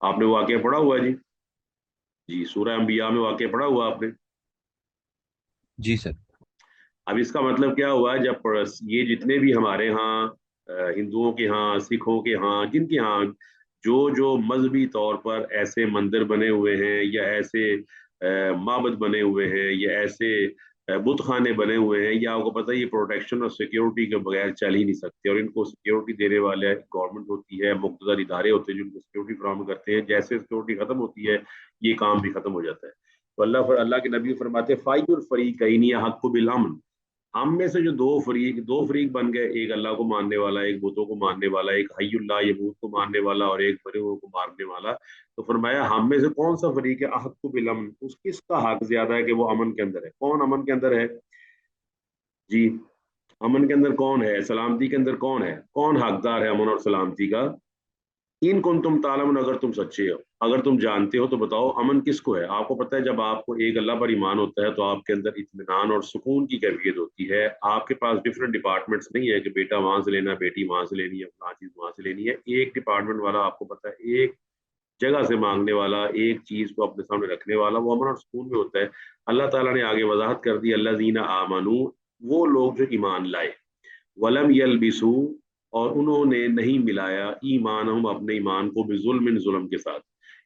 آپ نے واقعہ پڑھا ہوا ہے جی؟ جی سورہ انبیاء میں واقعہ پڑھا ہوا آپ نے؟ جی سر. اب اس کا مطلب کیا ہوا، جب یہ جتنے بھی ہمارے ہاں ہندوؤں کے ہاں، سکھوں کے ہاں، جن کے ہاں جو مذہبی طور پر ایسے مندر بنے ہوئے ہیں یا ایسے معبد بنے ہوئے ہیں یا ایسے بت خانے بنے ہوئے ہیں، یا آپ کو پتہ ہے یہ پروٹیکشن اور سیکیورٹی کے بغیر چل ہی نہیں سکتے، اور ان کو سیکیورٹی دینے والے گورنمنٹ ہوتی ہے، مقتدر ادارے ہوتے ہیں جو ان کو سیکیورٹی فراہم کرتے ہیں، جیسے سیکیورٹی ختم ہوتی ہے یہ کام بھی ختم ہو جاتا ہے. تو اللہ کے نبی فرماتے ہیں فَأَيُّ الْفَرِيقَيْنِ أَحَقُّ بِالْأَمْنِ، ہم میں سے جو دو فریق بن گئے، ایک اللہ کو ماننے والا، ایک بتوں کو ماننے والا، ایک حی اللہ یموت کو ماننے والا اور ایک مرے ہوئے کو مارنے والا. تو فرمایا ہم میں سے کون سا فریق ہے احق بالامن، اس کس کا حق زیادہ ہے کہ وہ امن کے اندر ہے. کون امن کے اندر ہے جی؟ امن کے اندر کون ہے، سلامتی کے اندر کون ہے، کون حقدار ہے امن اور سلامتی کا؟ ان کن تم تعلمون، اگر تم سچے ہو، اگر تم جانتے ہو تو بتاؤ امن کس کو ہے. آپ کو پتہ ہے جب آپ کو ایک اللہ پر ایمان ہوتا ہے تو آپ کے اندر اطمینان اور سکون کی کیفیت ہوتی ہے. آپ کے پاس ڈفرینٹ ڈپارٹمنٹس نہیں ہے کہ بیٹا وہاں سے لینا، بیٹی وہاں سے لینی ہے، فلاں چیز وہاں سے لینی ہے. ایک ڈپارٹمنٹ والا آپ کو پتہ ہے، ایک جگہ سے مانگنے والا، ایک چیز کو اپنے سامنے رکھنے والا، وہ امن اور سکون میں ہوتا ہے. اللہ تعالیٰ نے آگے وضاحت کر دی الذین آمنو، وہ لوگ جو ایمان لائے، ولم یلبسو، اور انہوں نے نہیں ملایا ایمانہم، اپنے ایمان کو، بظلم، ظلم کے ساتھ.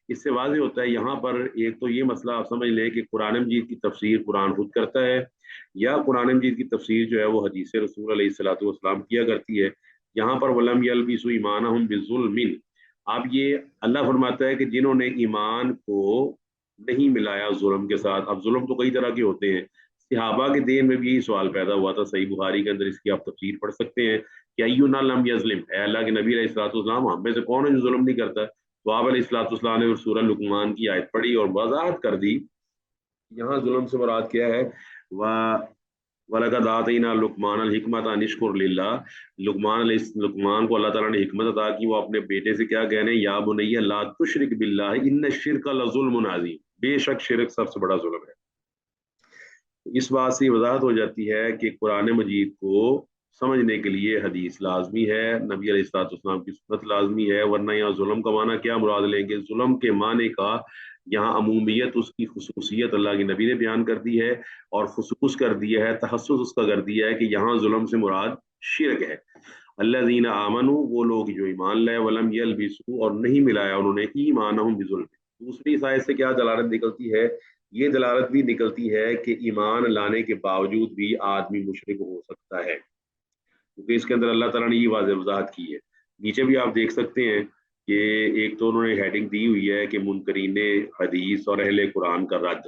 اس سے واضح ہوتا ہے یہاں پر ایک تو یہ مسئلہ آپ سمجھ لیں کہ قرآن مجید کی تفسیر قرآن خود کرتا ہے، یا قرآن مجید کی تفسیر جو ہے وہ حدیث رسول علیہ الصلوۃ والسلام کیا کرتی ہے. یہاں پر ولم یلبسوا ایمانہم بظلم، اب یہ اللہ فرماتا ہے کہ جنہوں نے ایمان کو نہیں ملایا ظلم کے ساتھ. اب ظلم تو کئی طرح کے ہوتے ہیں، صحابہ کے دین میں بھی یہی سوال پیدا ہوا تھا، صحیح بخاری کے اندر اس کی آپ تفسیر پڑھ سکتے ہیں کہ اینا لم یظلم، اے اللہ کے نبی علیہ الصلوۃ والسلام ہم میں سے کون ہے جو ظلم نہیں کرتا. تو آپ علیہ الصلوۃ والسلام نے سورہ لقمان کی آیت پڑھی اور وضاحت کر دی یہاں ظلم سے مراد کیا ہے. وَلَقَدْ آتَيْنَا لُقْمَانَ الْحِكْمَةَ أَنِ اشْكُرْ لِلَّهِ، لقمان کو اللہ تعالیٰ نے حکمت عطا کی، وہ اپنے بیٹے سے کیا کہنے، یا بنی لا تشرک باللہ ان الشرک لظلم عظیم، بے شک شرک سب سے بڑا ظلم ہے. اس بات سے وضاحت ہو جاتی ہے کہ قرآن مجید کو سمجھنے کے لیے حدیث لازمی ہے، نبی علیہ الصلوۃ والسلام کی سنت لازمی ہے، ورنہ یہاں ظلم کا معنی کیا مراد لیں گے؟ ظلم کے معنی کا یہاں عمومیت، اس کی خصوصیت اللہ کے نبی نے بیان کر دی ہے، اور خصوص کر دیا ہے، تخصص اس کا کر دیا ہے کہ یہاں ظلم سے مراد شرک ہے. الذین آمنوا، وہ لوگ جو ایمان لائے، ولم یلبسوا، اور نہیں ملایا انہوں نے، ایمانہم بظلم. دوسری آیت سے کیا دلالت نکلتی ہے؟ یہ دلالت بھی نکلتی ہے کہ ایمان لانے کے باوجود بھی آدمی مشرک ہو سکتا ہے، کیونکہ اس کے اندر اللہ تعالیٰ نے یہ واضح وضاحت کی ہے. نیچے بھی آپ دیکھ سکتے ہیں کہ ایک تو انہوں نے ہیڈنگ دی ہوئی ہے کہ منکرین حدیث اور اہل قرآن کا رد.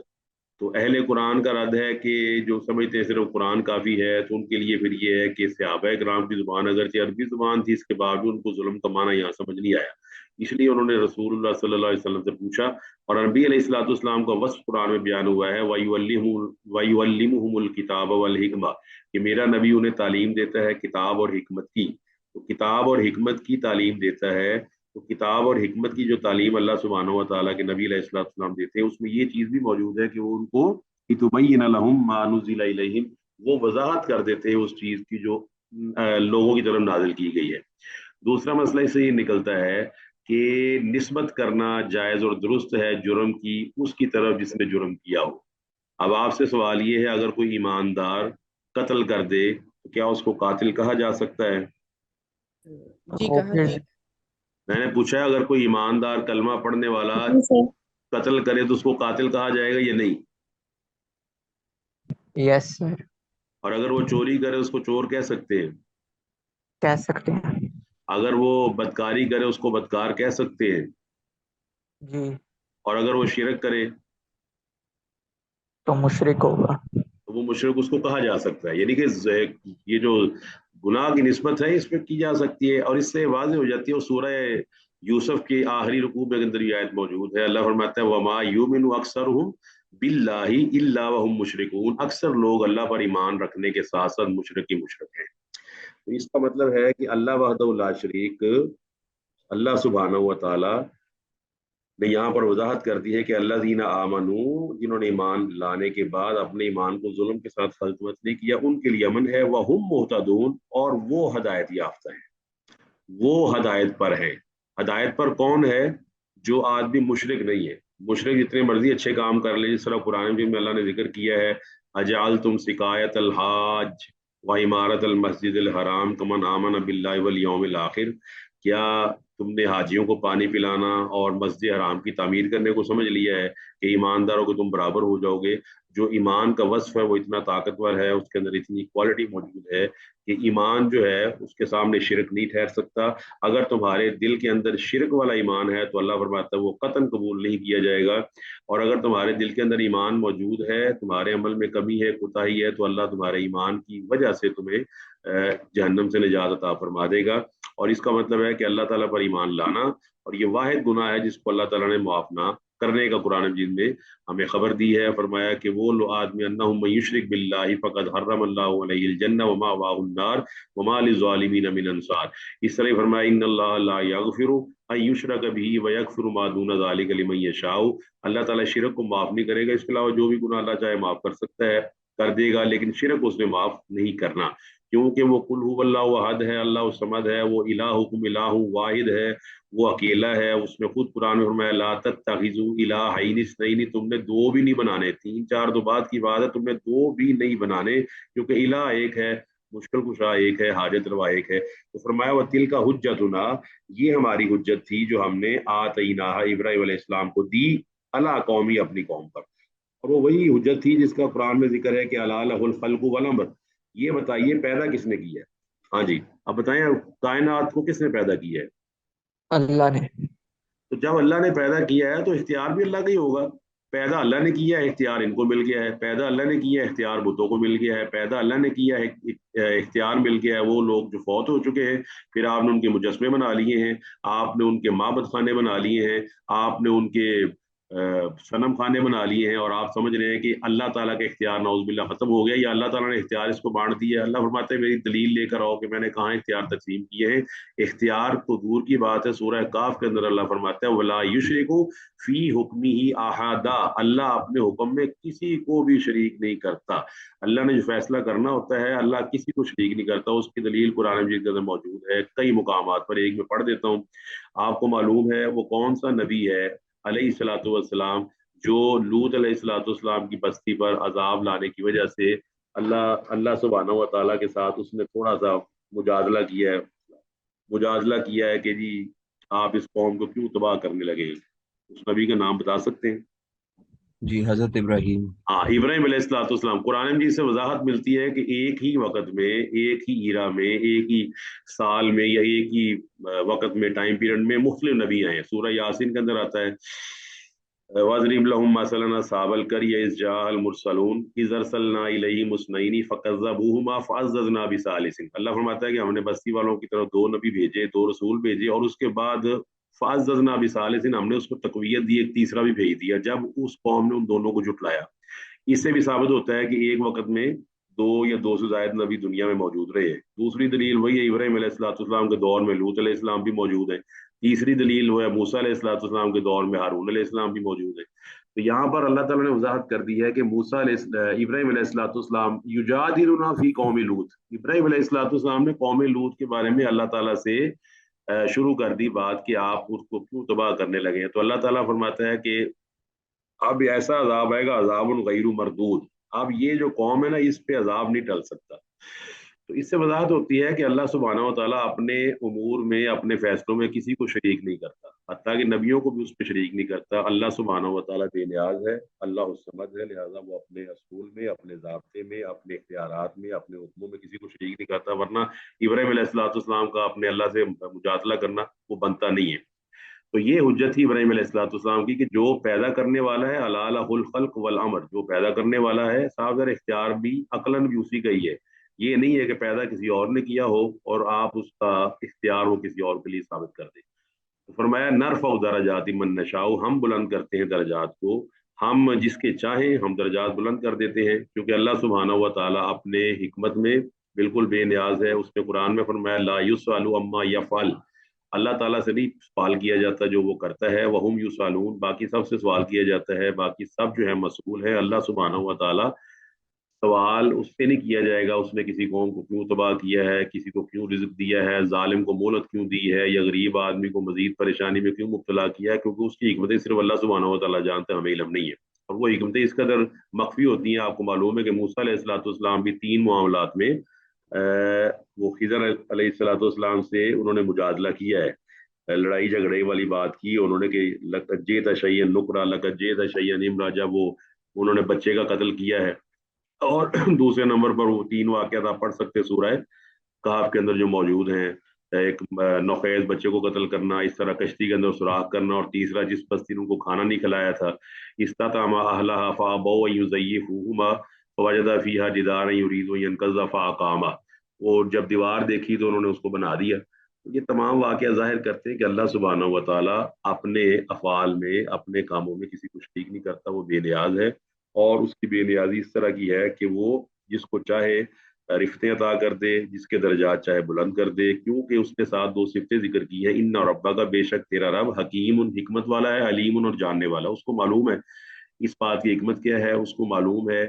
تو اہل قرآن کا رد ہے کہ جو سمجھتے ہیں صرف قرآن کافی ہے، تو ان کے لیے پھر یہ ہے کہ صحابہ کرام کی زبان اگرچہ عربی زبان تھی، اس کے باوجود ان کو ظلم کا معنی یہاں سمجھ نہیں آیا. اس لیے انہوں نے رسول اللہ صلی اللہ علیہ وسلم سے پوچھا، اور نبی علیہ الصلوۃ والسلام کا وصف قرآن میں بیان ہوا ہے وَيُعَلِّمُهُمُ الْكِتَابَ وَالْحِكْمَةَ، کہ میرا نبی انہیں تعلیم دیتا ہے کتاب اور حکمت کی. تو کتاب اور حکمت کی تعلیم دیتا ہے، تو کتاب اور حکمت کی جو تعلیم اللہ سبحانہ و تعالیٰ کے نبی علیہ الصلوۃ والسلام دیتے ہیں، اس میں یہ چیز بھی موجود ہے کہ وہ ان کو لِتُبَيِّنَ لَهُم مَا نُزِّلَ إِلَيْهِمْ، وہ وضاحت کر دیتے ہیں اس چیز کی جو لوگوں کی طرف نازل کی گئی ہے. دوسرا مسئلہ اس سے یہ نکلتا ہے کہ نسبت کرنا جائز اور درست ہے جرم کی اس کی طرف جس نے جرم کیا ہو. اب آپ سے سوال یہ ہے اگر کوئی ایماندار قتل کر دے تو کیا اس کو قاتل کہا جا سکتا ہے؟ جی کہا جائے. میں نے پوچھا اگر کوئی ایماندار کلمہ پڑھنے والا قتل کرے تو اس کو قاتل کہا جائے گا یا نہیں؟ یس سر، اور اگر وہ چوری کرے اس کو چور کہہ سکتے ہیں؟ کہہ سکتے ہیں. اگر وہ بدکاری کرے اس کو بدکار کہہ سکتے ہیں؟ جی. اور اگر وہ شرک کرے تو مشرک ہوگا. تو وہ مشرک اس کو کہا جا سکتا ہے. یعنی کہ یہ جو گناہ کی نسبت ہے اس پہ کی جا سکتی ہے، اور اس سے واضح ہو جاتی ہے. اور سورہ یوسف کی آخری رکوع میں اندر یہ آیت موجود ہے، اللہ فرماتا ہے وَمَا يُؤْمِنُ أَكْثَرُهُمْ بِاللَّهِ إِلَّا وَهُمْ مُشْرِكُونَ، اکثر لوگ اللہ پر ایمان رکھنے کے ساتھ ساتھ مشرک ہی مشرک ہیں. تو اس کا مطلب ہے کہ اللہ وحدہ لا شریک، اللہ سبحانہ و تعالی نے یہاں پر وضاحت کر دی ہے کہ اللہ زین آمنو، جنہوں نے ایمان لانے کے بعد اپنے ایمان کو ظلم کے ساتھ خلط مت نہیں کیا، ان کے لیے امن ہے. وَهُمْ مُهْتَدُونَ، اور وہ ہدایت یافتہ ہیں، وہ ہدایت پر ہیں. ہدایت پر کون ہے؟ جو آدمی مشرک نہیں ہے، مشرک جتنے مرضی اچھے کام کر لے، جس طرح قرآن مجید میں اللہ نے ذکر کیا ہے اجعلتم سقایت الحاج و عمارت المسجد الحرام کمن آمن باللہ والیوم الآخر، کیا تم نے حاجیوں کو پانی پلانا اور مسجد حرام کی تعمیر کرنے کو سمجھ لیا ہے کہ ایمانداروں کو تم برابر ہو جاؤ گے؟ جو ایمان کا وصف ہے وہ اتنا طاقتور ہے، اس کے اندر اتنی کوالٹی موجود ہے کہ ایمان جو ہے اس کے سامنے شرک نہیں ٹھہر سکتا۔ اگر تمہارے دل کے اندر شرک والا ایمان ہے تو اللہ فرماتا ہے وہ قطعاً قبول نہیں کیا جائے گا، اور اگر تمہارے دل کے اندر ایمان موجود ہے، تمہارے عمل میں کمی ہے، کوتاہی ہے، تو اللہ تمہارے ایمان کی وجہ سے تمہیں جہنم سے نجات عطا فرما دے گا۔ اور اس کا مطلب ہے کہ اللہ تعالیٰ پر ایمان لانا، اور یہ واحد گناہ ہے جس کو اللہ تعالیٰ نے معاف نہ کرنے کا قرآن مجید میں ہمیں خبر دی ہے۔ فرمایا کہ وہ لو آدمی انہ من یشرک باللہ فقد حرم اللہ علیہ الجنہ ومأواہ النار وما للظالمین من انصار۔ اس طرح فرمایا ان اللہ لا یغفر ان یشرک بہ ویغفر ما دون ذلک لمن یشاء۔ اللہ تعالیٰ شرک کو معاف نہیں کرے گا، اس کے علاوہ جو بھی گناہ اللہ چاہے معاف کر سکتا ہے، کر دے گا، لیکن شرک اس نے معاف نہیں کرنا، کیونکہ وہ قل هو اللہ احد ہے، اللہ الصمد ہے، وہ الہکم الہ واحد ہے، وہ اکیلا ہے۔ اس میں خود قرآن میں فرمایا لا تتخذوا الہین اثنین، تم نے دو بھی نہیں بنانے، تین چار تو بات کی بات ہے، تم نے دو بھی نہیں بنانے، کیونکہ الہ ایک ہے، مشکل کشا ایک ہے، حاجت روا ایک ہے۔ تو فرمایا وتلک حجتنا، یہ ہماری حجت تھی جو ہم نے آتیناہا ابراہیم علیہ السلام کو دی، علی قومی، اپنی قوم پر، اور وہ وہی حجت تھی جس کا قرآن میں ذکر ہے کہ الا لہ الخلق والامر۔ یہ بتائیے پیدا کس نے کیا ہے؟ ہاں جی اب بتائیں، کائنات کو کس نے پیدا کیا ہے؟ اللہ نے۔ تو جب اللہ نے پیدا کیا ہے تو اختیار بھی اللہ کا ہی ہوگا۔ پیدا اللہ نے کیا ہے، اختیار ان کو مل گیا ہے، پیدا اللہ نے کیا ہے، اختیار بتوں کو مل گیا ہے، پیدا اللہ نے کیا ہے، اختیار مل گیا ہے وہ لوگ جو فوت ہو چکے ہیں، پھر آپ نے ان کے مجسمے بنا لیے ہیں، آپ نے ان کے معبد خانے بنا لیے ہیں، آپ نے ان کے صنم خانے بنا لیے ہیں، اور آپ سمجھ رہے ہیں کہ اللہ تعالیٰ کا اختیار نعوذ باللہ ختم ہو گیا، یا اللہ تعالیٰ نے اختیار اس کو بانٹ دیا ہے۔ اللہ فرماتے ہیں میری دلیل لے کر آؤ کہ میں نے کہاں اختیار تقسیم کیے ہیں۔ اختیار تو دور کی بات ہے، سورہ کاف کے اندر اللہ فرماتا ہے ولا یشرکو فی حکمہ احدا، اللہ اپنے حکم میں کسی کو بھی شریک نہیں کرتا۔ اللہ نے جو فیصلہ کرنا ہوتا ہے اللہ کسی کو شریک نہیں کرتا، اس کی دلیل قرآن مجید کے اندر موجود ہے کئی مقامات پر، ایک میں پڑھ دیتا ہوں۔ آپ کو معلوم ہے وہ کون سا نبی ہے علیہ الصلوۃ والسلام جو لوط علیہ الصلوۃ والسلام کی بستی پر عذاب لانے کی وجہ سے اللہ سبحانہ و تعالیٰ کے ساتھ اس نے تھوڑا سا مجادلہ کیا ہے کہ جی آپ اس قوم کو کیوں تباہ کرنے لگے؟ اس نبی کا نام بتا سکتے ہیں؟ جی حضرت ابراہیم۔ ہاں، ابراہیم علیہ الصلوۃ والسلام۔ قرآن مجید سے وضاحت ملتی ہے کہ ایک ہی وقت میں، ایک ہی ایرا میں، ایک ہی سال میں، یا ایک ہی وقت میں، ٹائم پیریڈ میں مختلف نبی آئے ہیں۔ سورہ یاسین کے اندر آتا ہے وَاضْرِبْ لَهُم مَثَلًا أَصْحَابَ الْقَرْيَةِ إِذْ جَاءَ الْمُرْسَلُونَ إِذْ أَرْسَلْنَا إِلَيْهِمُ اثْنَيْنِ فَكَذَّبُوهُمَا فَعَزَّزْنَا بِثَالِثٍ۔ اللہ فرماتا ہے کہ ہم نے بستی والوں کی طرف دو نبی بھیجے، دو رسول بھیجے، اور اس کے بعد فَعَزَّزْنَا بِثَالِثٍ، ہم نے اس کو تقویت دی، ایک تیسرا بھی بھیج دیا جب اس قوم نے ان دونوں کو جھٹلایا۔ اس سے بھی ثابت ہوتا ہے کہ ایک وقت میں دو یا دو سے زائد نبی دنیا میں موجود رہے ہیں۔ دوسری دلیل وہی ہے، ابراہیم علیہ السلام کے دور میں لوط علیہ السلام بھی موجود ہیں۔ تیسری دلیل وہ ہے موسیٰ علیہ السلام کے دور میں ہارون علیہ السلام بھی موجود ہیں۔ تو یہاں پر اللہ تعالیٰ نے وضاحت کر دی ہے کہ ابراہیم علیہ السلام یجادلنا فی قوم لوط، ابراہیم علیہ السلام نے قوم لوط کے بارے میں اللہ تعالیٰ سے شروع کر دی بات کہ آپ اس کو کیوں تباہ کرنے لگے ہیں۔ تو اللہ تعالیٰ فرماتا ہے کہ اب ایسا عذاب آئے گا، عذاب غیر مردود، اب یہ جو قوم ہے نا اس پہ عذاب نہیں ٹل سکتا۔ تو اس سے وضاحت ہوتی ہے کہ اللہ سبحانہ و تعالیٰ اپنے امور میں، اپنے فیصلوں میں کسی کو شریک نہیں کرتا، حتیٰ کہ نبیوں کو بھی اس پہ شریک نہیں کرتا۔ اللہ سبحانہ و تعالیٰ بے نیاز ہے، اللہ الصمد ہے، لہٰذا وہ اپنے اصول میں، اپنے ضابطے میں، اپنے اختیارات میں، اپنے حکموں میں کسی کو شریک نہیں کرتا، ورنہ ابراہیم علیہ السلام کا اپنے اللہ سے مجادلہ کرنا وہ بنتا نہیں ہے۔ تو یہ حجت تھی ابراہیم علیہ السلام کی کہ جو پیدا کرنے والا ہے الا لہ الخلق والامر، جو پیدا کرنے والا ہے صاحب اختیار بھی عقلاً بھی اسی کا ہی ہے۔ یہ نہیں ہے کہ پیدا کسی اور نے کیا ہو اور آپ اس کا اختیار وہ کسی اور کے لیے ثابت کر دیں۔ تو فرمایا نرفع درجات من نشاء، ہم بلند کرتے ہیں درجات کو، ہم جس کے چاہیں ہم درجات بلند کر دیتے ہیں، کیونکہ اللہ سبحانہ و تعالیٰ اپنے حکمت میں بالکل بے نیاز ہے۔ اس نے قرآن میں فرمایا لا یسأل عما یفعل، اللہ تعالیٰ سے نہیں سوال کیا جاتا جو وہ کرتا ہے، وہم یسألون، باقی سب سے سوال کیا جاتا ہے، باقی سب جو ہے مسئول ہے۔ اللہ سبحانہ و تعالیٰ سوال اس سے نہیں کیا جائے گا اس نے کسی قوم کو کیوں تباہ کیا ہے، کسی کو کیوں رزق دیا ہے، ظالم کو مہلت کیوں دی ہے، یا غریب آدمی کو مزید پریشانی میں کیوں مبتلا کیا ہے، کیونکہ اس کی حکمتیں صرف اللہ سبحانہ و تعالیٰ جانتے ہیں، ہمیں علم نہیں ہے۔ اور وہ حکمتیں اس قدر مخفی ہوتی ہیں، آپ کو معلوم ہے کہ موسیٰ علیہ الصلوۃ والسلام بھی 3 معاملات میں وہ خضر علیہ الصلوۃ والسلام سے انہوں نے مجادلہ کیا ہے، لڑائی جھگڑے والی بات کی انہوں نے کہ لقد جئت شیئا نکرا لقد جئت شیئا امرا، جب وہ انہوں نے بچے کا قتل کیا ہے۔ اور دوسرے نمبر پر وہ 3 واقعات آپ پڑھ سکتے سورہ کہف کے اندر جو موجود ہیں، ایک نوخیز بچے کو قتل کرنا، اس طرح کشتی کے اندر سوراخ کرنا، اور تیسرا جس بستی نے ان کو کھانا نہیں کھلایا تھا، استطعما اہلھا فابوا ان یضیفوہما فوجدا فیہا جدارا یرید ان ینقض فاقاما، وہ جب دیوار دیکھی تو انہوں نے اس کو بنا دیا۔ یہ تمام واقعہ ظاہر کرتے ہیں کہ اللہ سبحانہ و تعالیٰ اپنے افعال میں، اپنے کاموں میں کسی کو شریک نہیں کرتا، وہ بے نیاز ہے، اور اس کی بے نیازی اس طرح کی ہے کہ وہ جس کو چاہے رفتیں عطا کر دے، جس کے درجات چاہے بلند کر دے، کیونکہ اس کے ساتھ 2 صفتیں ذکر کی ہیں، ان ربا کا بے شک تیرا رب حکیم حکمت والا ہے، علیم اور جاننے والا، اس کو معلوم ہے اس بات کی حکمت کیا ہے، اس کو معلوم ہے،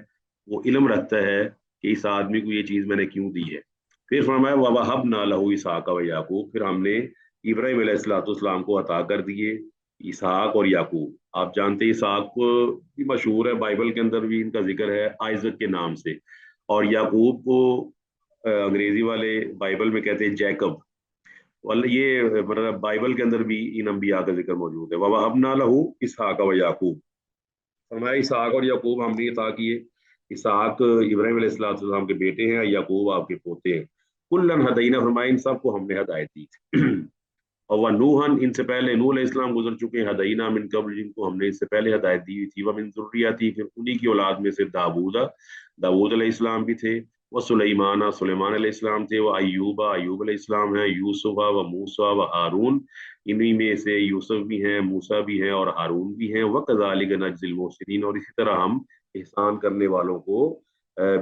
وہ علم رکھتا ہے کہ اس آدمی کو یہ چیز میں نے کیوں دی ہے۔ پھر فرمایا وَوَهَبْنَا لَهُ اسحاق وَیعقوب، پھر ہم نے ابراہیم علیہ السلام کو عطا کر دیے اسحاق اور یعقوب۔ آپ جانتے ہیں اسحاق کو بھی مشہور ہے، بائبل کے اندر بھی ان کا ذکر ہے آئزک کے نام سے، اور یعقوب کو انگریزی والے بائبل میں کہتے ہیں جیکب، یہ مطلب بائبل کے اندر بھی ان انبیاء کا ذکر موجود ہے۔ وَوَهَبْنَا لَهُ اسحاق وَیعقوب، فرمایا اسحاق اور یعقوب ہم نے عطا کیے۔ اسحاق ابراہیم علیہ السلام کے بیٹے ہیں، یعقوب آپ کے پوتے ہیں۔ کلن ہدینا، فرمایا ان سب کو ہم نے ہدایت دی تھی۔ اور وہ نوحن، ان سے پہلے نوح علیہ السلام گزر چکے ہیں، ہدینا من قبل، جن کو ہم نے اس سے پہلے ہدایت دی ہوئی تھی، وہ من ذریتی، پھر انہی کی اولاد میں سے داؤد علیہ السلام بھی تھے، وہ سلیمان علیہ السلام تھے، وہ ایوب علیہ السلام ہیں، یوسف و موسیٰ و ہارون، انہی میں سے یوسف بھی ہیں، موسیٰ بھی ہیں اور ہارون بھی ہیں، وَكَذَلِكَ نَجْزِي الْمُحْسِنِينَ، اور اسی طرح ہم احسان کرنے والوں کو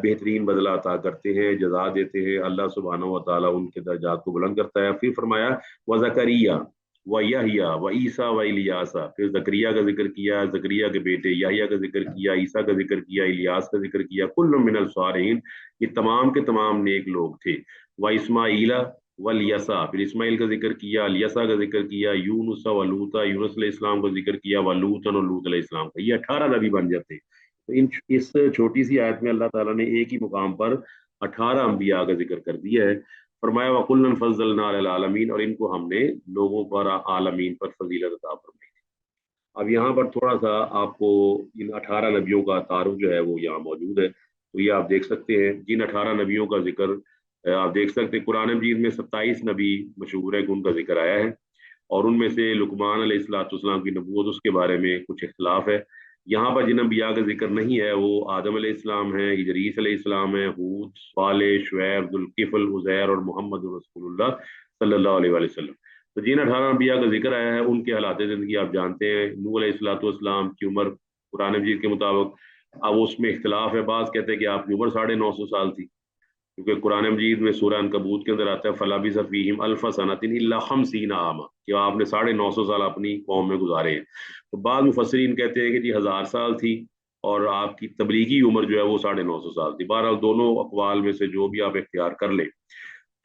بہترین بدلہ عطا کرتے ہیں، جزا دیتے ہیں۔ اللہ سبحانہ و تعالیٰ ان کے درجات کو بلند کرتا ہے۔ پھر فرمایا وَزَكَرِيَّا وَيَحْيَا وَعِيسَىٰ وَإِلْيَاسَ، پھر زکریا کا ذکر کیا، زکریا کے بیٹے یحییٰ کا ذکر کیا، عیسیٰ کا ذکر کیا، الیاس کا ذکر کیا، کل من الصالحین، یہ تمام کے تمام نیک لوگ تھے۔ وَإِسْمَاعِیلَ وَالْيَسَع، پھر اسماعیل کا ذکر کیا، الیسع کا ذکر کیا، یونس ولوطا، یونس علیہ السلام کا ذکر کیا، ولوطا اور لوط علیہ السلام کا، یہ 18 نبی بن جاتے ہیں۔ اس چھوٹی سی آیت میں اللہ تعالیٰ نے ایک ہی مقام پر 18 انبیاء کا ذکر کر دیا ہے۔ فرمایا وَكُلًّا فَضَّلْنَا عَلَى الْعَالَمِينَ، اور ان کو ہم نے لوگوں پر، عالمین پر فضیلت عطا فرمائی۔ اب یہاں پر تھوڑا سا آپ کو ان 18 نبیوں کا تعارف جو ہے وہ یہاں موجود ہے، تو یہ آپ دیکھ سکتے ہیں جن 18 نبیوں کا ذکر آپ دیکھ سکتے ہیں۔ قرآن مجید میں 27 نبی مشہور ہے کہ ان کا ذکر آیا ہے، اور ان میں سے لقمان علیہ السلام کی نبوت، اس کے بارے میں کچھ اختلاف ہے۔ یہاں پر جن انبیاء کا ذکر نہیں ہے وہ آدم علیہ السلام ہیں، ادریس علیہ السلام ہیں، ہود، صالح، شعیب، ذوالکفل، عزیر اور محمد رسول اللہ صلی اللہ علیہ وسلم۔ تو جن 18 انبیاء کا ذکر آیا ہے ان کے حالات زندگی آپ جانتے ہیں۔ نوح علیہ السلام کی عمر قرآن مجید کے مطابق، اب اس میں اختلاف ہے، بعض کہتے ہیں کہ آپ کی عمر 950 سال تھی، کیونکہ قرآن مجید میں سورہ عنکبوت کے اندر آتا ہے فَلَبِثَ فِيهِمْ أَلْفَ سَنَةٍ إِلَّا 50 عَامًا، کہ آپ نے 950 سال اپنی قوم میں گزارے ہیں۔ تو بعض مفسرین کہتے ہیں کہ جی 1000 سال تھی، اور آپ کی تبلیغی عمر جو ہے وہ 950 سال تھی۔ بہرحال دونوں اقوال میں سے جو بھی آپ اختیار کر لیں۔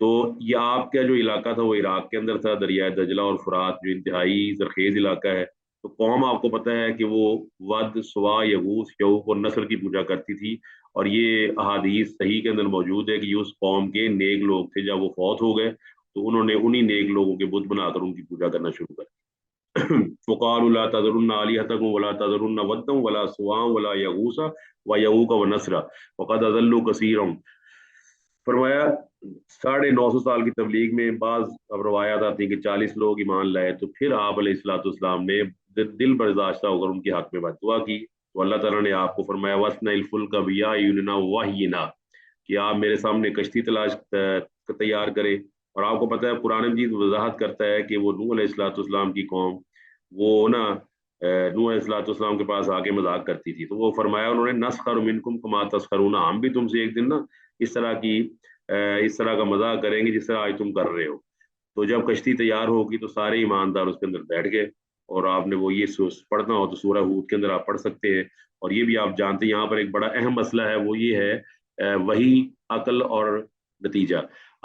تو یہ آپ کا جو علاقہ تھا وہ عراق کے اندر تھا، دریائے دجلہ اور فرات جو انتہائی زرخیز علاقہ ہے۔ تو قوم آپ کو پتہ ہے کہ وہ ود، سوا، یغوث، یعوق اور نصر کی پوجا کرتی تھی، اور یہ احادیث صحیح کے اندر موجود ہے کہ یہ اس قوم کے نیک لوگ تھے، جب وہ فوت ہو گئے تو انہوں نے انہی نیک لوگوں کے بت بنا کر ان کی پوجا کرنا شروع کر دی۔ فقالوا لا تذرن آلهتكم ولا تذرن ودا ولا سواع ولا يغوث ويعوق ونسرا وقد اضلوا كثيرا۔ فرمایا 950 سال کی تبلیغ میں بعض اب روایات آتی ہیں کہ 40 لوگ ایمان لائے، تو پھر آپ علیہ السلام نے دل برداشتہ ہو کر ان کے حق میں دعا کی، تو اللہ تعالیٰ نے آپ کو فرمایا وَاصْنَعِ الْفُلْكَ بِأَعْيُنِنَا وَوَحْيِنَا، کہ آپ میرے سامنے کشتی تیار کریں۔ اور آپ کو پتہ ہے قرآن مجید وضاحت کرتا ہے کہ وہ نوح علیہ السلام کی قوم، وہ نا نوح علیہ السلام کے پاس آ کے مذاق کرتی تھی، تو وہ فرمایا انہوں نے نَسْخَرُ مِنْكُمْ كَمَا تَسْخَرُونَ، ہم بھی تم سے ایک دن نا اس طرح کا مذاق کریں گے جس طرح آج تم کر رہے ہو۔ تو جب کشتی تیار ہوگی تو سارے ایماندار اس کے اندر بیٹھ گئے، اور آپ نے وہ یہ پڑھنا ہو تو سورہ ہود کے اندر آپ پڑھ سکتے ہیں، اور یہ بھی آپ جانتے ہیں یہاں پر ایک بڑا اہم مسئلہ ہے، وہ یہ ہے وحی، عقل اور نتیجہ۔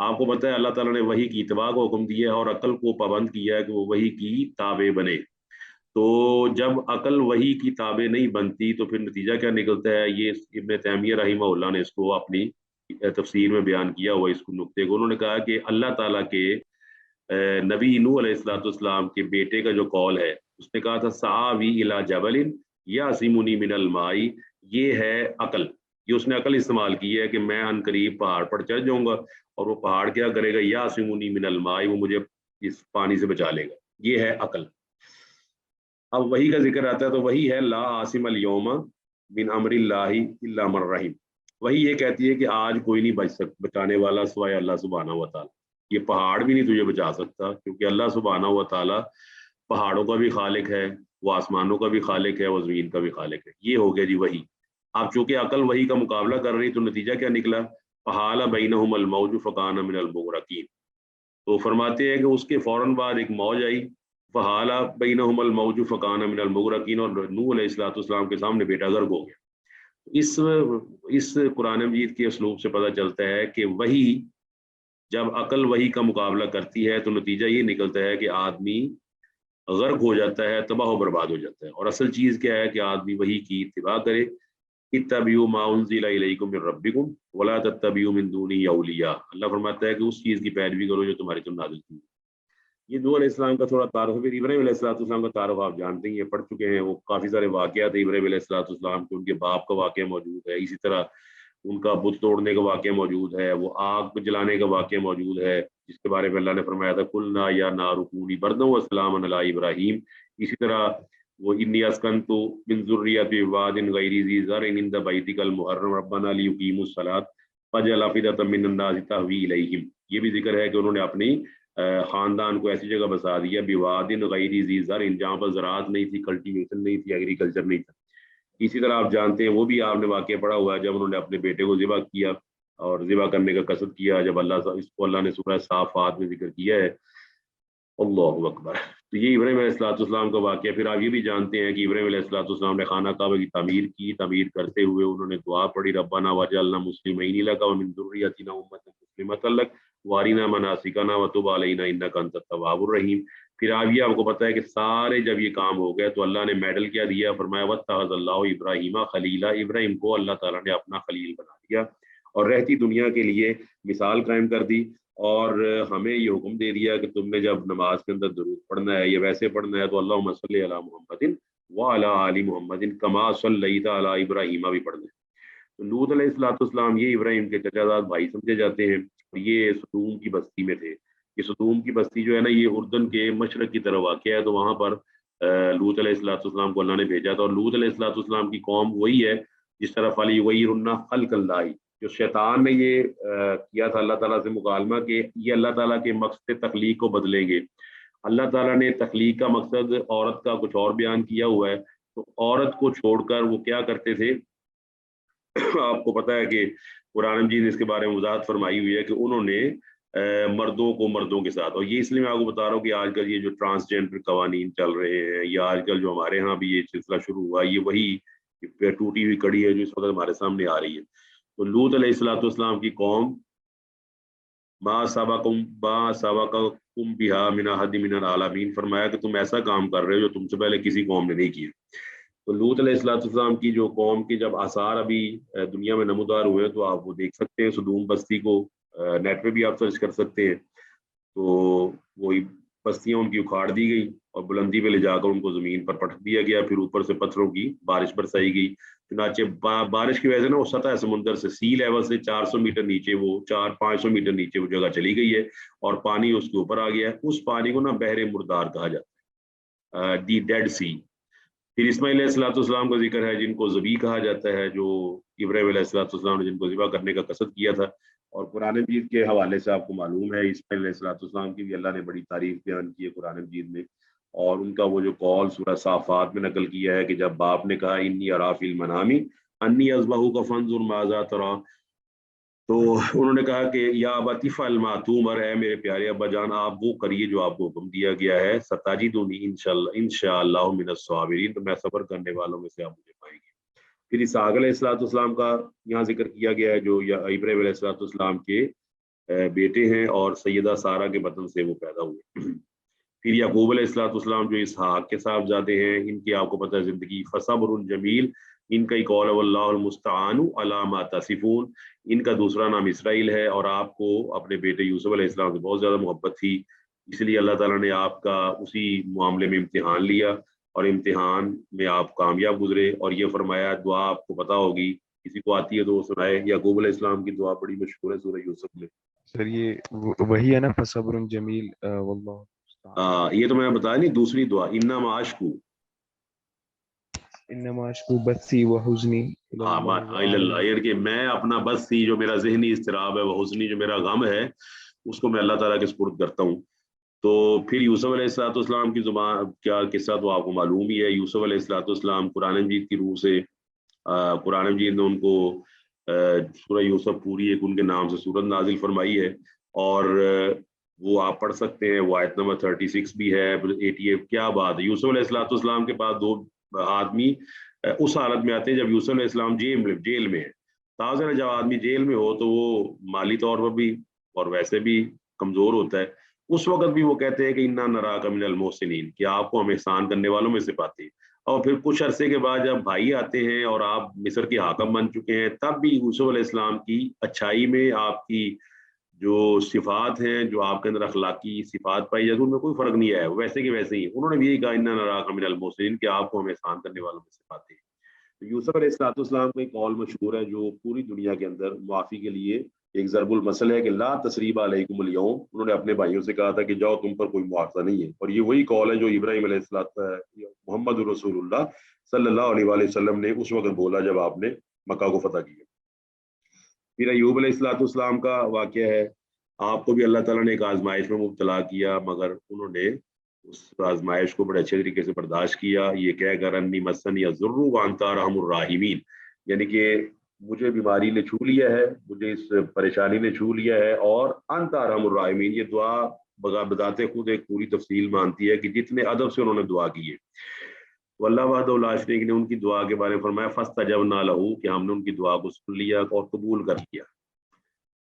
آپ کو پتہ ہے اللہ تعالیٰ نے وحی کی اتباع کو حکم دیا ہے اور عقل کو پابند کیا ہے کہ وہ وحی کی تابع بنے۔ تو جب عقل وحی کی تابع نہیں بنتی تو پھر نتیجہ کیا نکلتا ہے؟ یہ ابن تیمیہ رحمہ اللہ نے اس کو اپنی تفسیر میں بیان کیا ہوا اس کو نقطے کو۔ انہوں نے کہا کہ اللہ تعالیٰ کے نبی نوح علیہ السلام کے بیٹے کا جو قول ہے، اس نے کہا تھا سآوی الی جبل یعصمنی من الماء، یہ ہے عقل، یہ اس نے عقل استعمال کی ہے کہ میں ان قریب پہاڑ پر چڑھ جاؤں گا اور وہ پہاڑ کیا کرے گا؟ یعصمنی من الماء، وہ مجھے اس پانی سے بچا لے گا، یہ ہے عقل۔ اب وہی کا ذکر آتا ہے تو وہی ہے لا عاصم الیوم من امر اللہ الا من رحم، وہی یہ کہتی ہے کہ آج کوئی نہیں بچانے والا سوائے اللہ سبحانہ و تعالیٰ۔ یہ پہاڑ بھی نہیں تجھے بچا سکتا، کیونکہ اللہ سبحانہ و تعالیٰ پہاڑوں کا بھی خالق ہے، وہ آسمانوں کا بھی خالق ہے، وہ زمین کا بھی خالق ہے۔ یہ ہو گیا جی وہی۔ اب چونکہ عقل وہی کا مقابلہ کر رہی تو نتیجہ کیا نکلا؟ فحال بینہم الموج فکان من المغرقین، تو فرماتے ہیں کہ اس کے فوراً بعد ایک موج آئی، فحال بینہم الموج فکان من المغرقین، اور نوح علیہ السلام کے سامنے بیٹا غرق ہو گیا۔ اس قرآن مجید کے اسلوب سے پتہ چلتا ہے کہ وہی جب عقل وہی کا مقابلہ کرتی ہے تو نتیجہ یہ نکلتا ہے کہ آدمی غرق ہو جاتا ہے، تباہ و برباد ہو جاتا ہے۔ اور اصل چیز کیا ہے کہ آدمی وہی کی اتباع کرے، اتبعوا ما انزل الیکم من ربکم ولا تتبعوا من دونہ اولیاء، اللہ فرماتا ہے کہ اس چیز کی پیروی کرو جو تمہاری طرف نازل کی۔ یہ نوح علیہ السلام کا تھوڑا تعارف ہے۔ ابراہیم علیہ السلام کا تعارف آپ جانتے ہیں، پڑھ چکے ہیں، وہ کافی سارے واقعات ہیں ابراہیم علیہ السلام کے، ان کے باپ کا واقعہ موجود ہے، اسی طرح ان کا بت توڑنے کا واقعہ موجود ہے، وہ آگ جلانے کا واقعہ موجود ہے جس کے بارے میں اللہ نے فرمایا تھا قلنا یا نار کونی بردا وسلاما علی ابراہیم۔ اسی طرح وہ انی اسکنت من ذریتی واد غیر ذی زرع عند بیتک المحرم ربنا لیقیموا الصلاۃ فاجعل افئدۃ من الناس تهوی الیہم، یہ بھی ذکر ہے کہ انہوں نے اپنی خاندان کو ایسی جگہ بسا دیا بواد غیر ذی زرع، جہاں پر زراعت نہیں تھی، کلٹیویشن نہیں تھی، ایگریکلچر نہیں تھا۔ اسی طرح آپ جانتے ہیں، وہ بھی آپ نے واقعہ پڑھا ہوا ہے جب انہوں نے اپنے بیٹے کو ذبح کیا اور ذبح کرنے کا قصد کیا، جب اس کو اللہ نے سورہ صافات میں ذکر کیا ہے۔ اللہ اکبر۔ تو یہ ابراہیم علیہ السلام کا واقعہ۔ پھر آپ یہ بھی جانتے ہیں کہ ابراہیم علیہ السلام نے خانہ کعبہ کی تعمیر کی، تعمیر کرتے ہوئے انہوں نے دعا پڑھی ربنا واجعلنا مسلمین لک ومن ذریتنا امۃ مسلمۃ لک وارنا مناسکنا وتب علینا انک انت التواب الرحیم۔ پھر آپ کو پتہ ہے کہ سارے جب یہ کام ہو گئے تو اللہ نے میڈل کیا دیا؟ فرمایا واتخذ اللہ ابراہیم خلیلا، ابراہیم کو اللہ تعالیٰ نے اپنا خلیل بنا دیا اور رہتی دنیا کے لیے مثال قائم کر دی، اور ہمیں یہ حکم دے دیا کہ تم نے جب نماز کے اندر درود پڑھنا ہے یا ویسے پڑھنا ہے تو اللہم صلی علی محمد وعلی آل محمد کما صلیت علی ابراہیم بھی پڑھنا ہے۔ تو لوط علیہ السلام یہ ابراہیم کے چچا زاد بھائی سمجھے جاتے ہیں، اور یہ سدوم کی بستی میں تھے۔ یہ سدوم کی بستی جو ہے نا، یہ اردن کے مشرق کی طرف واقع ہے، تو وہاں پر لوط علیہ السلام کو اللہ نے بھیجا تھا، اور لوط علیہ السلام کی قوم وہی ہے جس طرح فلیغیرن خلق اللہ، جو شیطان نے یہ کیا تھا اللہ تعالیٰ سے مکالمہ کہ یہ اللہ تعالیٰ کے مقصد تخلیق کو بدلیں گے۔ اللہ تعالیٰ نے تخلیق کا مقصد عورت کا کچھ اور بیان کیا ہوا ہے، تو عورت کو چھوڑ کر وہ کیا کرتے تھے؟ آپ کو پتہ ہے کہ قرآن مجید نے اس کے بارے میں وضاحت فرمائی ہوئی ہے کہ انہوں نے مردوں کو مردوں کے ساتھ، اور یہ اس لیے میں آپ کو بتا رہا ہوں کہ آج کل یہ جو ٹرانسجینڈر قوانین چل رہے ہیں، یا آج کل جو ہمارے ہاں بھی یہ سلسلہ شروع ہوا، یہ وہی ٹوٹی ہوئی کڑی ہے جو اس وقت ہمارے سامنے آ رہی ہے۔ تو لوط علیہ السلام کی قوم ما سبقکم بہا من احد من العالمین، فرمایا کہ تم ایسا کام کر رہے ہو جو تم سے پہلے کسی قوم نے نہیں کیا۔ تو لوط علیہ السلام کی جو قوم کے جب آثار ابھی دنیا میں نمودار ہوئے تو آپ وہ دیکھ سکتے ہیں، سدوم بستی کو نیٹ پہ بھی آپ سرچ کر سکتے ہیں۔ تو وہی بستیاں ان کی اکھاڑ دی گئی اور بلندی پہ لے جا کر ان کو زمین پر پٹک دیا گیا، پھر اوپر سے پتھروں کی بارش برسائی گئی، چنانچہ بارش کی وجہ سے نا وہ سطح سمندر سے سی لیول سے 400 میٹر نیچے، وہ 400-500 میٹر نیچے وہ جگہ چلی گئی ہے اور پانی اس کے اوپر آ گیا ہے۔ اس پانی کو نا بحر مردار کہا جاتا ہے، دی ڈیڈ سی۔ پھر اسماعیل علیہ السلام کا ذکر ہے جن کو ذبی کہا جاتا ہے، جو ابراہیم علیہ السلام نے جن کو ذبح کرنے کا قصد کیا تھا۔ اور قرآن مجید کے حوالے سے آپ کو معلوم ہے اسماعیل علیہ السلام کی بھی اللہ نے بڑی تعریف بیان کی ہے قرآن مجید میں، اور ان کا وہ جو قول سورہ صافات میں نقل کیا ہے کہ جب باپ نے کہا انی ارا فی المنام انی اذبحک فانظر ماذا تری، تو انہوں نے کہا کہ یا ابت افعل ما تؤمر، ہے میرے پیارے ابا جان آپ وہ کریے جو آپ کو حکم دیا گیا ہے، ستجدنی انشاءاللہ من الصابرین، تو میں صبر کرنے والوں میں سے آپ مجھے پائیں گے۔ پھر اسحاق علیہ السلام کا یہاں ذکر کیا گیا ہے جو ابراہیم علیہ السلام کے بیٹے ہیں اور سیدہ سارہ کے بطن سے وہ پیدا ہوئے. پھر یعقوب علیہ السلام جو اسحاق کے صاحبزادے ہیں، ان کی آپ کو پتہ ہے زندگی فصبر جمیل، ان کا ایک قول واللہ المستعان علی ما تصفون، ان کا دوسرا نام اسرائیل ہے. اور آپ کو اپنے بیٹے یوسف علیہ السلام سے بہت زیادہ محبت تھی، اس لیے اللہ تعالیٰ نے آپ کا اسی معاملے میں امتحان لیا اور امتحان میں آپ کامیاب گزرے. اور یہ فرمایا دعا آپ کو پتہ ہوگی، کسی کو آتی ہے تو وہ سنائے. یعقوب علیہ السلام کی دعا بڑی مشہور ہے سورہ یوسف میں. سر یہ وہی ہے نا فصبر جمیل واللہ یہ تو میں بتایا نہیں، دوسری دعا انما اشکو، انما اشکو بثی وحزنی الی اللہ یہ کہ میں اپنا بس سی جو میرا ذہنی اضطراب ہے، وہ حزنی جو میرا غم ہے، اس کو میں اللہ تعالیٰ کے سپرد کرتا ہوں. تو پھر یوسف علیہ السلام کی زبان کیا قصہ تو آپ کو معلوم ہی ہے. یوسف علیہ السلام قرآن مجید کی روح سے قرآن مجید نے ان کو سورہ یوسف پوری ایک ان کے نام سے سورت نازل فرمائی ہے، اور وہ آپ پڑھ سکتے ہیں. وہ آیت نمبر 36 بھی ہے، 88. کیا بات ہے، یوسف علیہ السلام کے پاس دو آدمی اس حالت میں آتے ہیں جب یوسف علیہ السلام جیل میں ہے. تازہ جب آدمی جیل میں ہو تو وہ مالی طور پر بھی اور ویسے بھی کمزور ہوتا ہے. اس وقت بھی وہ کہتے ہیں کہ انا نراک من المحسنین، کہ آپ کو ہم احسان کرنے والوں میں سے پاتے ہیں. اور پھر کچھ عرصے کے بعد جب بھائی آتے ہیں اور آپ مصر کے حاکم بن چکے ہیں، تب بھی یوسف علیہ السلام کی اچھائی میں آپ کی جو صفات ہیں، جو آپ کے اندر اخلاقی صفات پائی جاتی، ان میں کوئی فرق نہیں آیا، ویسے کہ ویسے ہی. انہوں نے بھی یہی کہا انا نراک من المحسنین، کہ آپ کو ہم احسان کرنے والوں میں سے پاتے ہیں. یوسف علیہ السلام کا ایک قول مشہور ہے جو پوری دنیا کے اندر معافی کے لیے ایک ضرب المثل ہے کہ لا تثریب علیکم اليوم. انہوں نے اپنے بھائیوں سے کہا تھا کہ جاؤ، تم پر کوئی مواخذہ نہیں ہے. اور یہ وہی قول ہے جو ابراہیم علیہ السلام محمد رسول اللہ صلی اللہ علیہ وآلہ وسلم نے اس وقت بولا جب آپ نے مکہ کو فتح کیا. پھر ایوب علیہ السلام کا واقعہ ہے، آپ کو بھی اللہ تعالیٰ نے ایک آزمائش میں مبتلا کیا، مگر انہوں نے اس آزمائش کو بڑے اچھے طریقے سے برداشت کیا، یہ کہہ کر انی مسنی الضر وانت ارحم الراحمین، یعنی کہ مجھے بیماری نے چھو لیا ہے، مجھے اس پریشانی نے چھو لیا ہے، اور انت ارحم الراحمین. یہ دعا بذات خود ایک پوری تفصیل مانتی ہے کہ جتنے ادب سے انہوں نے دعا کی ہے. واللہ وحدہ لا شریک نے ان کی دعا کے بارے میں فرمایا فاستجبنا لہ، کہ ہم نے ان کی دعا کو سن لیا اور قبول کر لیا.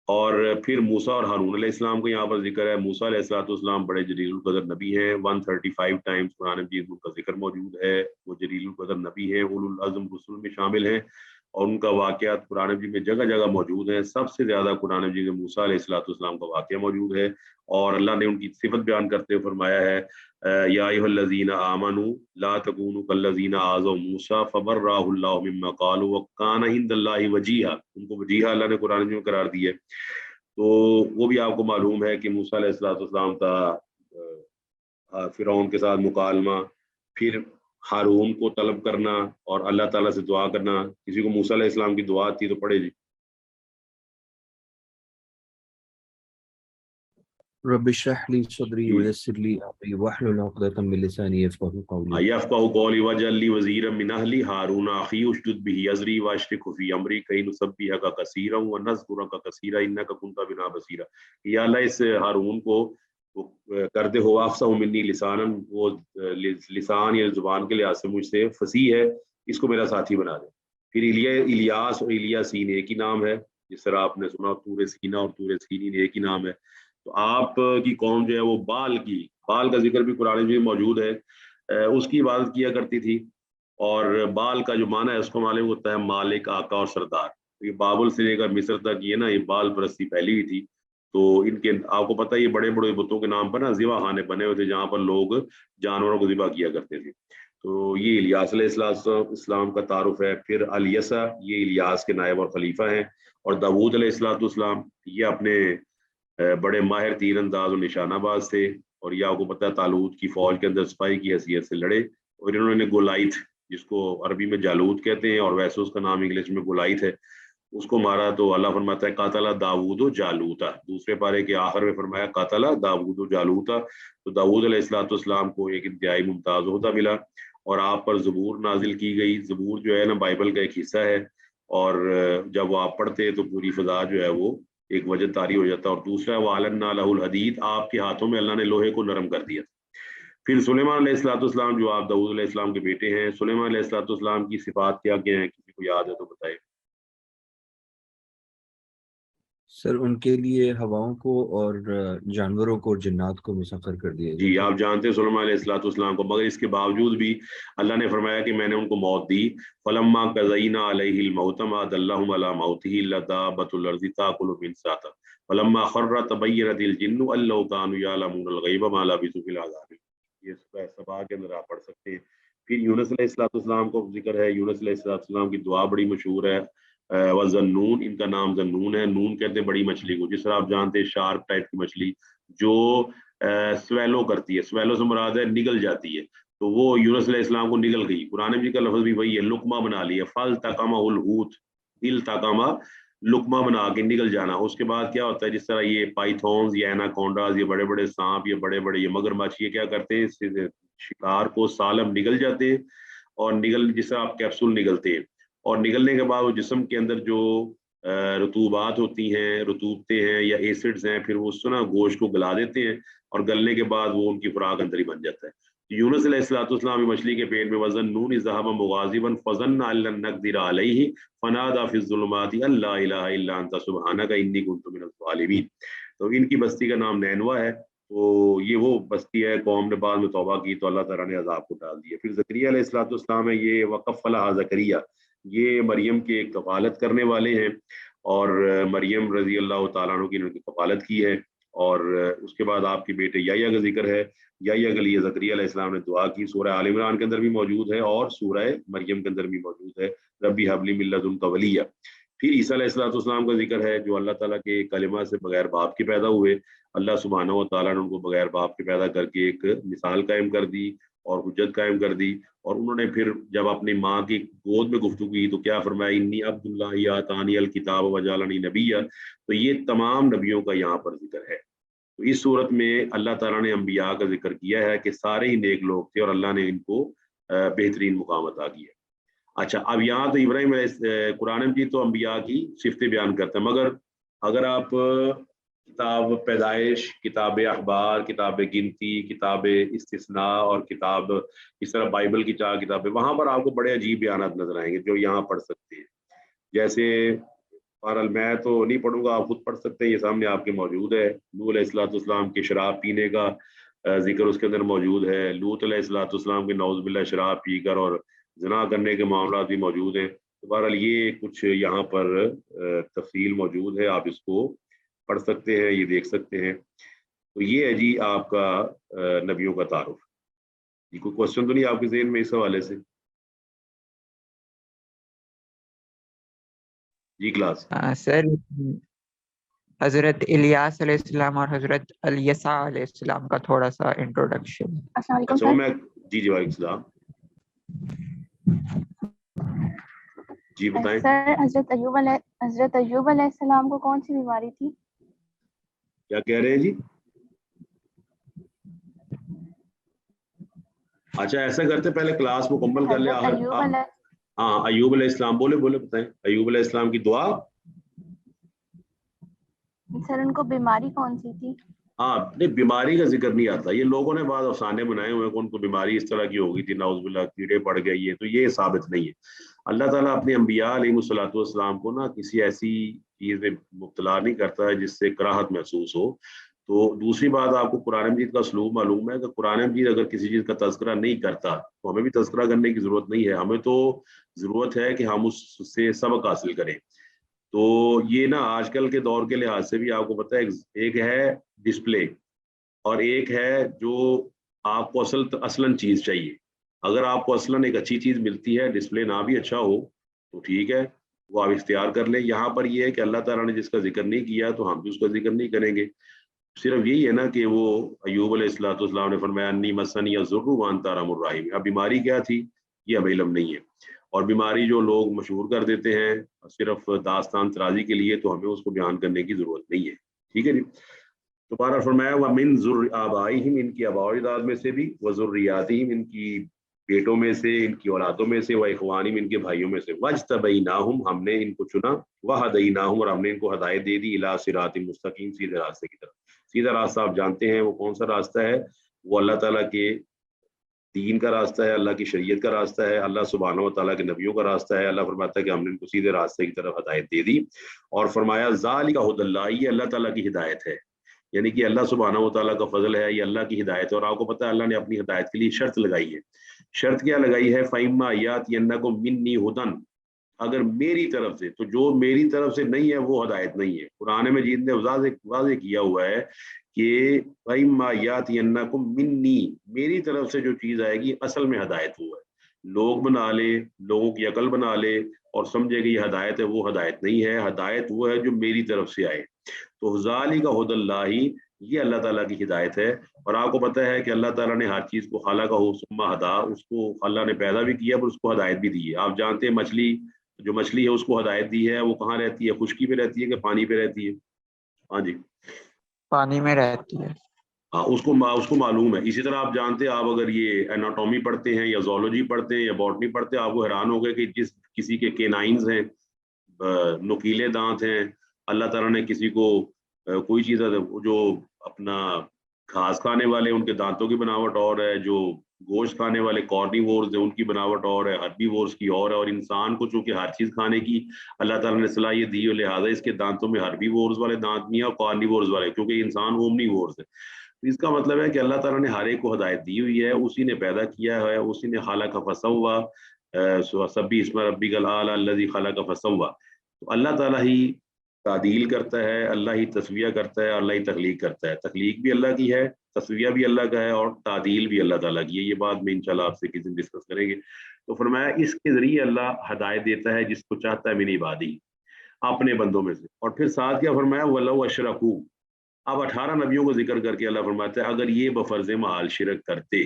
اور پھر موسیٰ اور ہارون علیہ السلام کو یہاں پر ذکر ہے. موسیٰ علیہ السلام بڑے جلیل القدر نبی ہیں، 135 ٹائمز قرآن مجید ان کا ذکر موجود ہے. وہ جلیل القدر نبی ہیں، اولو العزم رسول میں شامل ہیں، اور ان کا واقعات قرآن مجید میں جگہ جگہ موجود ہیں. سب سے زیادہ قرآن مجید میں موسیٰ علیہ السلام کا واقعہ موجود ہے، اور اللہ نے ان کی صفت بیان کرتے ہوئے فرمایا ہے یا ایھا الذین آمنوا لا تکونوا کالذین آذوا موسیٰ فبرأہ اللہ مما قالوا وکان عند اللہ وجیہا. ان کو وجیہا اللہ نے قرآن مجید میں قرار دیا ہے. تو وہ بھی آپ کو معلوم ہے کہ موسیٰ علیہ السلام کا فرعون کے ساتھ مکالمہ، پھر ہارون کو طلب کرنا اور اللہ تعالیٰ سے دعا کرنا. کسی کو موسیٰ علیہ السلام کی دعا آتی تو پڑھے جی. رب اشرح لي صدري ويسر لي امري واحلل عقدة من لساني يفقهوا قولي. يفقهوا قولي واجعل لي وزيرا من اهلي هارون اخي اشدد به ازري واشركه في امري كي نسبحك كثيرا ونذكرك كثيرا انك كنت بنا بصيرا. یا اللہ اس ہارون کو کر دے ہو افصح منی لسانا، وہ لسان یا زبان کے لحاظ سے مجھ سے فصیح ہے، اس کو میرا ساتھی بنا دے. پھر الیاس اور الیاسین ایک ہی نام ہے، جس طرح آپ نے سنا طور سینا اور طور سینین ایک ہی نام ہے. تو آپ کی قوم جو ہے وہ بال کا ذکر بھی قرآن میں موجود ہے، اس کی عبادت کیا کرتی تھی. اور بال کا جو معنی ہے اس کو معلوم ہوتا ہے مالک، آقا اور سردار. یہ بابل سے لے کر مصر تک یہ نا یہ بال پرستی پھیلی ہوئی تھی. تو ان کے آپ کو پتہ ہے یہ بڑے بڑے بتوں کے نام پر نا ذبح خانے بنے ہوئے تھے جہاں پر لوگ جانوروں کو ذبح کیا کرتے تھے. تو یہ الیاس علیہ السلام کا تعارف ہے. پھر الیسا، یہ الیاس کے نائب اور خلیفہ ہیں. اور داؤد علیہ السلام یہ اپنے بڑے ماہر تیر انداز اور نشانہ باز تھے، اور یہ آپ کو پتہ ہے طالوت کی فوج کے اندر سپاہی کی حیثیت سے لڑے، اور انہوں نے گولائت، جس کو عربی میں جالوت کہتے ہیں اور ویسے اس کا نام انگلش میں گولائت ہے، اس کو مارا. تو اللہ فرماتا ہے قاتل داؤد و جالوتا، دوسرے پارے کے آخر میں فرمایا قاتل داؤد و جالوتا. تو داؤد علیہ السلام کو ایک انتہائی ممتاز عہدہ ملا، اور آپ پر زبور نازل کی گئی. زبور جو ہے نا بائبل کا ایک حصہ ہے، اور جب وہ آپ پڑھتے تو پوری فضا جو ہے وہ ایک وجہ طاری ہو جاتا. اور دوسرا وَأَلَنَّا لَهُ الْحَدِيدَ، آپ کے ہاتھوں میں اللہ نے لوہے کو نرم کر دیا. پھر سلیمان علیہ السلام جو آپ داؤد علیہ السلام کے بیٹے ہیں، سلیمان علیہ السلام کی صفات کیا کیا ہیں، کسی کو یاد ہے تو بتائے۔ سر ان کے لیے ہواؤں کو اور جانوروں کو اور جنات کو مسخر کر دیا جی آپ جانتے ہیں سلیمان علیہ السلام کو، مگر اس کے باوجود بھی اللہ نے فرمایا کہ میں نے ان کو موت دی۔ فلما قضینا علیہ الموت ما دلهم علی موتہ الا دابۃ الارض تاکل من ساعۃ فلما خر تبینت الجن ان لو كانوا يعلمون الغیب ما لبثوا فی العذاب۔ یہ سورہ سبا کے اندر آپ پڑھ سکتے ہیں۔ پھر یونس علیہ السلام کو ذکر ہے، یونس علیہ السلام کی دعا بڑی مشہور ہے، وَالذَّنُّونِ، ان کا نام ذنون ہے، نون کہتے ہیں بڑی مچھلی کو، جس طرح آپ جانتے ہیں شارک ٹائپ کی مچھلی جو سویلو کرتی ہے، سویلو سے مراد ہے نگل جاتی ہے، تو وہ یونس علیہ السلام کو نگل گئی۔ قرآن مجید کا لفظ بھی وہی ہے، لقمہ بنا لیا، فَالْتَقَمَهُ الْحُوتُ، التقامہ لقمہ بنا کے نگل جانا۔ اس کے بعد کیا ہوتا ہے، جس طرح یہ پائتھونز یا ایناکونڈاز، یہ بڑے بڑے سانپ، یہ بڑے بڑے یہ مگرمچھ، یہ کیا کرتے ہیں، شکار کو سالم نگل جاتے ہیں، اور نگل جس طرح آپ کیپسول نگلتے ہیں، اور نگلنے کے بعد وہ جسم کے اندر جو رطوبات ہوتی ہیں، رطوبتیں ہیں یا ایسڈز ہیں، پھر وہ سنا گوشت کو گلا دیتے ہیں، اور گلنے کے بعد وہ ان کی خوراک اندر ہی بن جاتا ہے۔ یونس علیہ السلام مچھلی کے پیٹ میں وَظَنُّونِ ذَهَبَ مُغَاضِبًا فَظَنَّ أَن لَّن نَّقْدِرَ عَلَيْهِ فَنَادَىٰ فِي الظُّلُمَاتِ أَن لَّا إِلَٰهَ إِلَّا أَنتَ سُبْحَانَكَ إِنِّي كُنتُ مِنَ الظَّالِمِينَ۔ تو ان کی بستی کا نام نینوا ہے، تو یہ وہ بستی ہے، قوم نے بعد میں توبہ کی تو اللہ تعالیٰ نے عذاب کو ٹال دیا۔ پھر زکریا علیہ السلام ہے، یہ وَكَفَّلَهَا زکریا، یہ مریم کے کفالت کرنے والے ہیں، اور مریم رضی اللہ تعالیٰ عنہ کی انہوں نے کفالت کی ہے۔ اور اس کے بعد آپ کے بیٹے یحییٰ کا ذکر ہے، یحییٰ کے لیے زکریا علیہ السلام نے دعا کی، سورہ آل عمران کے اندر بھی موجود ہے اور سورہ مریم کے اندر بھی موجود ہے، ربی حب لی من لدنک ولیہ۔ پھر عیسیٰ علیہ السلام کا ذکر ہے، جو اللہ تعالیٰ کے کلمہ سے بغیر باپ کے پیدا ہوئے، اللہ سبحانہ و تعالیٰ نے ان کو بغیر باپ کے پیدا کر کے ایک مثال قائم کر دی اور حجت قائم کر دی، اور انہوں نے پھر جب اپنی ماں کی گود میں گفتگو کی تو کیا فرمایا، انی عبداللہ آتانی الکتاب وجعلنی نبیا۔ تو یہ تمام نبیوں کا یہاں پر ذکر ہے۔ تو اس صورت میں اللہ تعالیٰ نے انبیاء کا ذکر کیا ہے کہ سارے ہی نیک لوگ تھے اور اللہ نے ان کو بہترین مقام عطا کیا۔ اچھا، اب یہاں تو ابراہیم علیہ قرآن مجید تو انبیاء کی صفتیں بیان کرتا ہے، مگر اگر آپ کتاب پیدائش، کتاب اخبار، کتاب گنتی، کتاب استثناء اور کتاب اس طرح بائبل کی 4 کتابیں، وہاں پر آپ کو بڑے عجیب بیانات نظر آئیں گے جو یہاں پڑھ سکتے ہیں۔ جیسے بہرحال میں تو نہیں پڑھوں گا، آپ خود پڑھ سکتے ہیں، یہ سامنے آپ کے موجود ہے۔ نوح علیہ السلام کے شراب پینے کا ذکر اس کے اندر موجود ہے، لوط علیہ السلام کے نعوذ باللہ شراب پی کر اور زنا کرنے کے معاملات بھی موجود ہیں۔ تو بہرحال یہ کچھ یہاں پر تفصیل موجود ہے، آپ اس کو پڑھ سکتے ہیں، یہ دیکھ سکتے ہیں۔ تو یہ ہے جی آپ کا نبیوں کا تعارف۔ جی کوئی کوشچن تو نہیں آپ کے ذہن میں اس حوالے سے؟ جی کلاس سر حضرت الیاس علیہ السلام اور حضرت الیسع علیہ السلام کا تھوڑا سا انٹروڈکشن۔ السلام علیکم اچھا سر۔ میں جی وعلیکم السلام، جی بتائیں۔ سر حضرت ایوب علیہ السلام کو کون سی بیماری تھی؟ کیا کہہ رہے ہیں جی؟ اچھا ایسا کرتے پہلے کلاس مکمل کر لیں۔ ہاں ایوب علیہ السلام، بولے بتائیں، ایوب علیہ السلام کی دعا۔ سر ان کو بیماری کون سی تھی؟ ہاں نہیں، بیماری کا ذکر نہیں آتا، یہ لوگوں نے بعض افسانے بنائے ہوئے کہ ان کو بیماری اس طرح کی ہوگی تھی، نعوذ باللہ کیڑے پڑ گئے، یہ تو یہ ثابت نہیں ہے۔ اللہ تعالیٰ اپنے انبیاء علیہ الصلوۃ والسلام کو نا کسی ایسی چیز میں مبتلا نہیں کرتا ہے جس سے کراہت محسوس ہو۔ تو دوسری بات، آپ کو قرآن مجید کا اسلوب معلوم ہے کہ قرآن مجید اگر کسی چیز کا تذکرہ نہیں کرتا تو ہمیں بھی تذکرہ کرنے کی ضرورت نہیں ہے، ہمیں تو ضرورت ہے کہ ہم اس سے سبق حاصل کریں۔ تو یہ نا آج کل کے دور کے لحاظ سے بھی آپ کو پتہ ہے، ایک ہے ڈسپلے اور ایک ہے جو آپ کو اصلاً چیز چاہیے۔ اگر آپ کو اصلاً ایک اچھی چیز ملتی ہے، ڈسپلے نہ بھی اچھا ہو تو ٹھیک ہے، وہ آپ اختیار کر لیں۔ یہاں پر یہ ہے کہ اللہ تعالیٰ نے جس کا ذکر نہیں کیا تو ہم بھی اس کا ذکر نہیں کریں گے۔ صرف یہی ہے نا کہ وہ ایوب علیہ السلام نے فرمایا انی مسنی الضر وانت ارحم الراحمین۔ اب بیماری کیا تھی یہ ہمیں علم نہیں ہے، اور بیماری جو لوگ مشہور کر دیتے ہیں صرف داستان ترازی کے لیے تو ہمیں اس کو بیان کرنے کی ضرورت نہیں ہے، ٹھیک ہے جی۔ دوبارہ فرمایا وَمِن ذُرِّ آبائِہِم، ان کی آباء و اجداد میں سے بھی، وَذُرِّيَّاتِہِم، ان کی بیٹوں میں سے، ان کی اولادوں میں سے، وَإِخْوَانِهِم، ان کے بھائیوں میں سے، وَاجْتَبَيْنَاهُمْ، ہم نے ان کو چنا، وَهَدَيْنَاهُمْ، اور ہم نے ان کو ہدایت دے دی، إِلَىٰ صِرَاطٍ مستقیم، سیدھے راستے کی طرف۔ سیدھا راستہ آپ جانتے ہیں وہ کون سا راستہ ہے، وہ اللہ تعالیٰ کے دین کا راستہ ہے، اللہ کی شریعت کا راستہ ہے، اللہ سبحانہ و تعالیٰ کے نبیوں کا راستہ ہے۔ اللہ فرماتا ہے کہ ہم نے ان کو سیدھے راستے کی طرف ہدایت دے دی، اور فرمایا ذالک ھدی اللہ، یہ اللہ تعالیٰ کی ہدایت ہے، یعنی کہ اللہ سبحانہ و تعالیٰ کا فضل ہے، یہ اللہ کی ہدایت ہے۔ اور آپ کو پتہ ہے اللہ نے اپنی ہدایت کے لیے شرط لگائی ہے۔ شرط کیا لگائی ہے؟ فَإِمَّا يَأْتِيَنَّكُم مِّنِّي هُدًى، اگر میری طرف سے، تو جو میری طرف سے نہیں ہے وہ ہدایت نہیں ہے۔ قرآن مجید نے واضح کیا ہوا ہے کہ فَإِمَّا يَأْتِيَنَّكُم مِّنِّي، میری طرف سے جو چیز آئے گی اصل میں ہدایت وہ ہے۔ لوگ بنا لے، لوگوں کی عقل بنا لے اور سمجھے کہ یہ ہدایت ہے، وہ ہدایت نہیں ہے۔ ہدایت وہ ہے جو میری طرف سے آئے۔ تو ذالک ھدی اللہ، یہ اللہ تعالیٰ کی ہدایت ہے۔ اور آپ کو پتہ ہے کہ اللہ تعالیٰ نے ہر چیز کو خلقہ ثم ہدی، اس کو اللہ نے پیدا بھی کیا اور اس کو ہدایت بھی دی ہے۔ آپ جانتے ہیں مچھلی ہے اس کو ہدایت دی ہے، وہ کہاں رہتی ہے؟ خشکی پہ رہتی ہے کہ پانی پہ رہتی ہے؟ ہاں جی، پانی میں رہتی ہے۔ ہاں، اس کو معلوم ہے۔ اسی طرح آپ جانتے ہیں، آپ اگر یہ اناٹومی پڑھتے ہیں یا زولوجی پڑھتے ہیں یا باٹنی پڑھتے ہیں، آپ کو حیران ہو گئے کہ کسی کے کینائنز ہیں، نکیلے دانت ہیں، اللہ تعالیٰ نے کسی کو کوئی چیز جو اپنا گھاس کھانے والے ان کے دانتوں کی بناوٹ اور ہے، جو گوشت کھانے والے کارنیورز ہیں ان کی بناوٹ اور ہے، ہربیورز کی اور ہے، اور انسان کو چونکہ ہر چیز کھانے کی اللہ تعالیٰ نے صلاحیت دی ہے، لہٰذا اس کے دانتوں میں ہربیورز والے دانت نہیں ہیں اور کارنیورز والے، کیونکہ انسان اومنیورز ہے۔ اس کا مطلب ہے کہ اللہ تعالیٰ نے ہر ایک کو ہدایت دی ہوئی ہے، اسی نے پیدا کیا ہے، اسی نے خلق فسویٰ، سبح اسم ربک الاعلی الذی خلق فسویٰ۔ تو اللہ تعالیٰ ہی تعدیل کرتا ہے، اللہ ہی تسویہ کرتا ہے، اللہ ہی تخلیق کرتا ہے۔ تخلیق بھی اللہ کی ہے، تسویہ بھی اللہ کا ہے، اور تعدیل بھی اللہ تعالیٰ کی ہے۔ یہ بات میں انشاءاللہ آپ سے کسی دن ڈسکس کریں گے۔ تو فرمایا اس کے ذریعے اللہ ہدایت دیتا ہے جس کو چاہتا ہے من عبادی، اپنے بندوں میں سے۔ اور پھر ساتھ کیا فرمایا؟ وَلَوْ أَشْرَكُوا، اب 18 نبیوں کو ذکر کر کے اللہ فرماتا ہے اگر یہ بفرض محال شرک کرتے،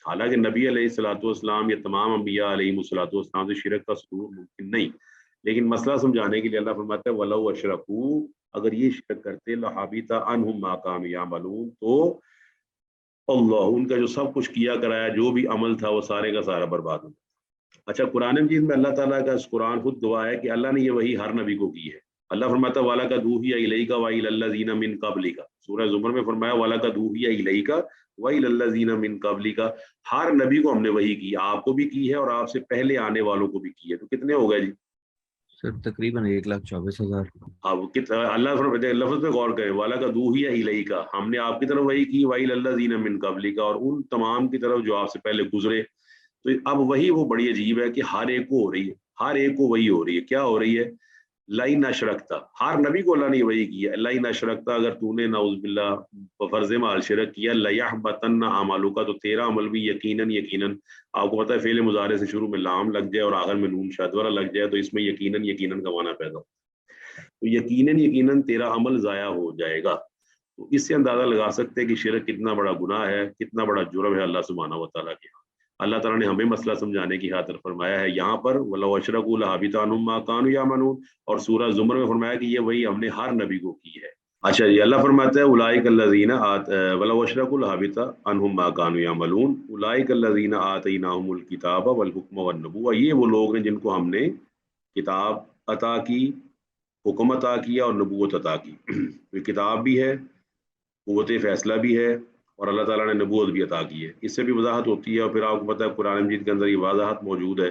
حالانکہ نبی علیہ الصلوۃ والسلام یا تمام انبیاء علیہ الصلوۃ والسلام سے شرک کا صدور ممکن نہیں، لیکن مسئلہ سمجھانے کے لیے اللہ فرماتا ہے وَلَوْ أَشْرَكُوا، اگر یہ شرک کرتے لَحَبِطَ عَنْهُمْ مَا كَانُوا يَعْمَلُونَ، تو اللہ ان کا جو سب کچھ کیا کرایا جو بھی عمل تھا وہ سارے کا سارا برباد ہو۔ اچھا، قرآن مجید میں اللہ تعالیٰ کا قرآن خود گواہ ہے کہ اللہ نے یہ وحی ہر نبی کو کی ہے۔ اللہ فرماتا ہے وَلَقَدْ أُوحِيَ إِلَيْكَ وَإِلَى الَّذِينَ مِن قَبْلِكَ، سورہ زمر میں فرمایا وَلَقَدْ أُوحِيَ إِلَيْكَ وَإِلَى الَّذِينَ مِن قَبْلِكَ، ہر نبی کو ہم نے وحی کی، آپ کو بھی کی ہے اور آپ سے پہلے آنے والوں کو بھی کی ہے۔ تو کتنے ہو گئے جی؟ سر تقریباً 1,24,000۔ اب اللہ فرماتے لفظ پہ غور کریں، وَلَقَدْ أُوحِيَ إِلَيْكَ، ہم نے آپ کی طرف وحی کی، وَإِلَى الَّذِينَ مِن قَبْلِكَ، اور ان تمام کی طرف جو آپ سے پہلے گزرے۔ تو اب وہی وہ بڑی عجیب ہے کہ ہر ایک کو ہو رہی ہے، ہر ایک کو وہی ہو رہی ہے۔ کیا ہو رہی ہے؟ لَئِنْ أَشْرَكْتَ، ہر نبی کو اللہ نے وہی کیا، لَئِنْ أَشْرَكْتَ، اگر تو نے نعوذ باللہ فرض محال شرک کیا، لَيَحْبَطَنَّ أَعْمَالُكَ، تو تیرا عمل بھی یقیناً آپ کو پتہ ہے فعل مضارع سے شروع میں لام لگ جائے اور آخر میں نون شاد والا لگ جائے تو اس میں یقیناً کا معنی پیدا ہو، تو یقیناً تیرا عمل ضائع ہو جائے گا۔ تو اس سے اندازہ لگا سکتے ہیں کہ شرک کتنا بڑا گناہ ہے، کتنا بڑا جرم ہے اللہ سبحانہ و تعالیٰ کے۔ اللہ تعالیٰ نے ہمیں مسئلہ سمجھانے کی خاطر فرمایا ہے یہاں پر وَلَوْ أَشْرَكُوا لَحَبِطَ عَنْهُمْ مَا كَانُوا يَعْمَلُونَ، اور سورہ زمر میں فرمایا کہ یہ وہی ہم نے ہر نبی کو کی ہے۔ اچھا جی، اللہ فرماتا ہے أُولَٰئِكَ الَّذِينَ وَلَوْ أَشْرَكُوا لَحَبِطَ عَنْهُمْ مَا كَانُوا يَعْمَلُونَ أُولَٰئِكَ الَّذِينَ آتَيْنَاهُمُ الْكِتَابَ وَالْحُكْمَ وَالنُّبُوَّةَ، یہ وہ لوگ ہیں جن کو ہم نے کتاب عطا کی، حکم عطا کیا اور نبوت عطا کی۔ یہ کتاب بھی ہے، قوت فیصلہ بھی ہے، اور اللہ تعالیٰ نے نبوت بھی عطا کی ہے۔ اس سے بھی وضاحت ہوتی ہے، اور پھر آپ کو پتہ ہے قرآن مجید کے اندر یہ وضاحت موجود ہے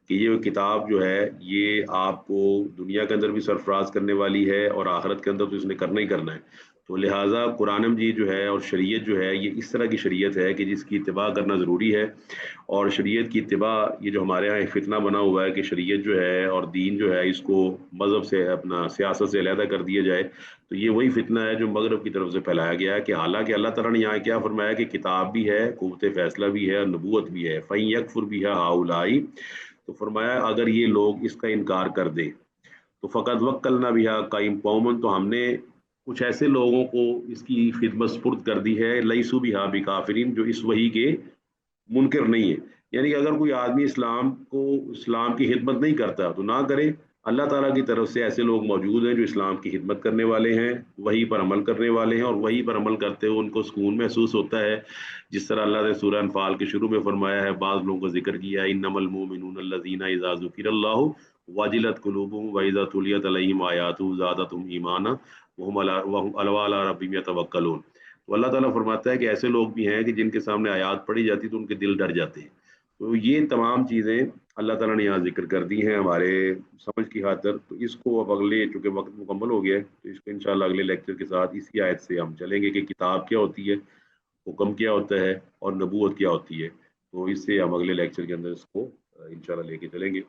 کہ یہ کتاب جو ہے یہ آپ کو دنیا کے اندر بھی سرفراز کرنے والی ہے اور آخرت کے اندر تو اس نے کرنا ہی کرنا ہے۔ تو لہٰذا قرآن مجید جو ہے اور شریعت جو ہے یہ اس طرح کی شریعت ہے کہ جس کی اتباع کرنا ضروری ہے، اور شریعت کی اتباع یہ جو ہمارے یہاں ایک فتنہ بنا ہوا ہے کہ شریعت جو ہے اور دین جو ہے اس کو مذہب سے اپنا سیاست سے علیحدہ کر دیا جائے، تو یہ وہی فتنہ ہے جو مغرب کی طرف سے پھیلایا گیا ہے کہ حالانکہ اللہ تعالیٰ نے یہاں کیا فرمایا کہ کتاب بھی ہے، قوت فیصلہ بھی ہے اور نبوت بھی ہے۔ فَإِن يَكْفُرْ بِهَا هَؤُلَاءِ، تو فرمایا اگر یہ لوگ اس کا انکار کر دیں تو فقط وکلنا بِهَا قَائِمٌ قَوْمٌ، تو ہم نے کچھ ایسے لوگوں کو اس کی خدمت سپرد کر دی ہے، لیسوا بِهَا بِکافرین، جو اس وحی کے منکر نہیں ہے۔ یعنی کہ اگر کوئی آدمی اسلام کی خدمت نہیں کرتا تو نہ کرے، اللہ تعالیٰ کی طرف سے ایسے لوگ موجود ہیں جو اسلام کی خدمت کرنے والے ہیں، وحی پر عمل کرنے والے ہیں، اور وحی پر عمل کرتے ہوئے ان کو سکون محسوس ہوتا ہے، جس طرح اللہ نے سورہ انفال کے شروع میں فرمایا ہے، بعض لوگوں کا ذکر کیا ہے انما المؤمنون الذین اذا ذکر اللہ وجلت قلوبهم واذا تلیت علیہم آیاتہ زادتہم ایمانا وہم علی ربہم یتوکلون۔ تو اللہ تعالیٰ فرماتا ہے کہ ایسے لوگ بھی ہیں کہ جن کے سامنے آیات پڑھی جاتی تو ان کے دل ڈر جاتے ہیں. تو یہ تمام چیزیں اللہ تعالیٰ نے یہاں ذکر کر دی ہیں ہمارے سمجھ کی خاطر. تو اس کو اب اگلے چونکہ وقت مکمل ہو گیا ہے تو اس کو انشاءاللہ اگلے لیکچر کے ساتھ اسی آیت سے ہم چلیں گے کہ کتاب کیا ہوتی ہے, حکم کیا ہوتا ہے, اور نبوت کیا ہوتی ہے. تو اس سے ہم اگلے لیکچر کے اندر اس کو انشاءاللہ لے کے چلیں گے.